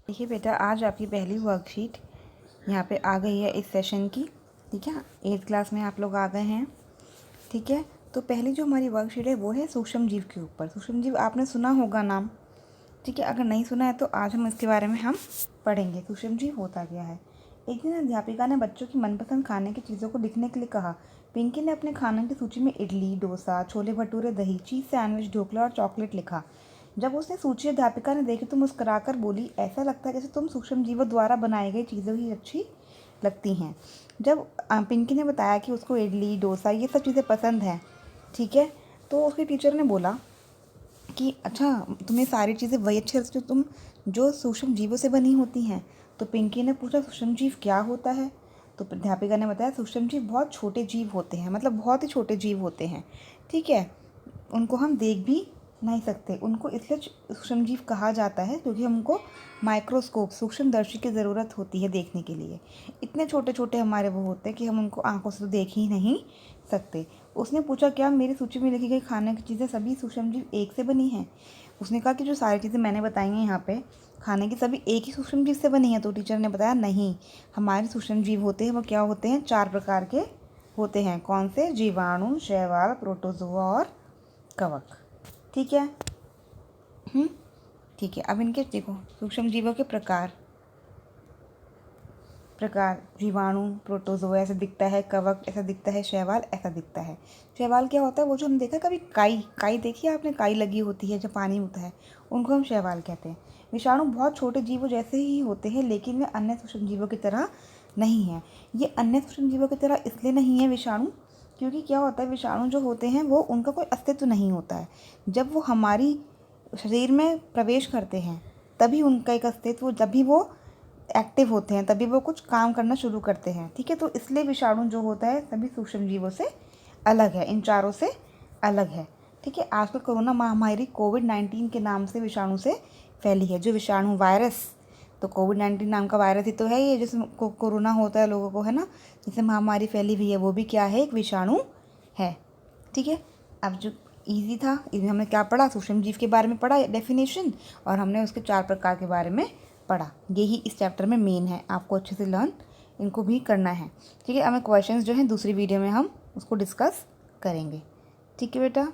देखिए बेटा, आज आपकी पहली वर्कशीट यहाँ पे आ गई है इस सेशन की। ठीक है, 8th क्लास में आप लोग आ गए हैं। ठीक है, तो पहली जो हमारी वर्कशीट है वो है सूक्ष्म जीव के ऊपर। सूक्ष्म जीव आपने सुना होगा नाम। ठीक है, अगर नहीं सुना है तो आज हम इसके बारे में हम पढ़ेंगे। सूक्ष्म जीव होता क्या है। एक दिन अध्यापिका ने बच्चों की मनपसंद खाने की चीज़ों को लिखने के लिए कहा। पिंकी ने अपने खाने की सूची में इडली, डोसा, छोले भटूरे, दही, चीज़ सैंडविच, ढोकला और चॉकलेट लिखा। जब उसने सूची अध्यापिका ने देखी तो मुस्कुराकर बोली, ऐसा लगता है जैसे तुम सूक्ष्म जीवों द्वारा बनाई गई चीज़ें ही अच्छी लगती हैं। जब पिंकी ने बताया कि उसको इडली, डोसा ये सब चीज़ें पसंद हैं, ठीक है, तो उसके टीचर ने बोला कि अच्छा, तुम्हें सारी चीज़ें वही अच्छी लगती जो तुम जो सूक्ष्म जीवों से बनी होती हैं। तो पिंकी ने पूछा, सूक्ष्म जीव क्या होता है। तो अध्यापिका ने बताया, सूक्ष्म जीव बहुत छोटे जीव होते हैं, मतलब बहुत ही छोटे जीव होते हैं। ठीक है, उनको हम देख भी नहीं सकते। उनको इसलिए सूक्ष्म जीव कहा जाता है क्योंकि हमको माइक्रोस्कोप, सूक्ष्मदर्शी की ज़रूरत होती है देखने के लिए। इतने छोटे छोटे हमारे वो होते हैं कि हम उनको आंखों से तो देख ही नहीं सकते। उसने पूछा, क्या मेरी सूची में लिखी गई खाने की चीज़ें सभी सूक्ष्म जीव एक से बनी हैं। उसने कहा कि जो सारी चीज़ें मैंने बताई हैं यहाँ पे खाने की, सभी एक ही सूक्ष्म जीव से बनी हैं। तो टीचर ने बताया, नहीं, हमारे सूक्ष्म जीव होते हैं वो क्या होते हैं, 4 प्रकार के होते हैं। कौन से? जीवाणु, शैवाल, प्रोटोजोआ और कवक। ठीक है। ठीक है, अब इनके देखो सूक्ष्म जीवों के प्रकार। जीवाणु, प्रोटोजोआ ऐसा दिखता है, कवक ऐसा दिखता है, शैवाल ऐसा दिखता है। शैवाल क्या होता है? वो जो हम देखा कभी काई देखी है आपने? काई लगी होती है जब पानी होता है, उनको हम शैवाल कहते हैं। विषाणु बहुत छोटे जीवों जैसे ही होते हैं, लेकिन वे अन्य सूक्ष्म जीवों की तरह नहीं है। ये अन्य सूक्ष्म जीवों की तरह इसलिए नहीं है विषाणु, क्योंकि क्या होता है, विषाणु जो होते हैं वो उनका कोई अस्तित्व नहीं होता है। जब वो हमारी शरीर में प्रवेश करते हैं तभी उनका एक अस्तित्व, तभी वो एक्टिव होते हैं, तभी वो कुछ काम करना शुरू करते हैं। ठीक है, तो इसलिए विषाणु जो होता है सभी सूक्ष्म जीवों से अलग है, इन चारों से अलग है। ठीक है, आजकल कोरोना महामारी कोविड-19 के नाम से विषाणु से फैली है। जो विषाणु वायरस, तो कोविड-19 नाम का वायरस ही तो है ये, जिसमें कोरोना होता है लोगों को, है ना, जिससे महामारी फैली हुई है, वो भी क्या है, एक विषाणु है। ठीक है, अब जो ईजी था, इसमें हमने क्या पढ़ा, सूक्ष्म जीव के बारे में पढ़ा डेफिनेशन, और हमने उसके 4 प्रकार के बारे में पढ़ा। यही इस चैप्टर में मेन है, आपको अच्छे से लर्न इनको भी करना है। ठीक है, हमें क्वेश्चंस जो हैं दूसरी वीडियो में हम उसको डिस्कस करेंगे। ठीक है बेटा।